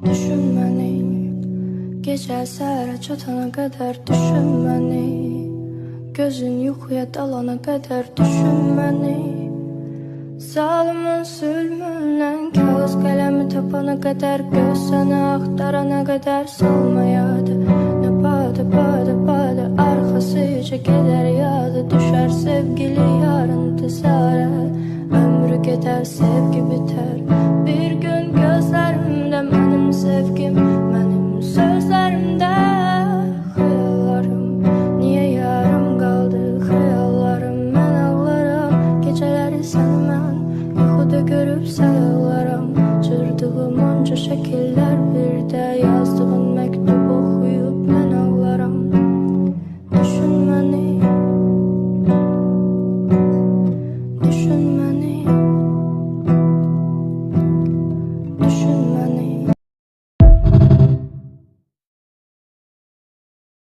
Düşün beni, gece səhərə çatana kadar düşün beni, gözün yuxuya dalana kadar düşün beni. Zalimin zulmündən kağız qələmi tapana kadar, göz səni axtarana kadar salmayadı. Ne bada arxasıca gedər yadı, düşər sevgili yarın tezara. Ömrü gedər, sevgi biter. Bir gün gözlərimdə mənim sevgim, mənim sözlərimdə xəyallarım. Niyə yarım qaldı xəyallarım? Mən ağlaram, gecələri səni mən yuxuda görüb sayılaram. Cırdığım onca şəkillər bir də yaz.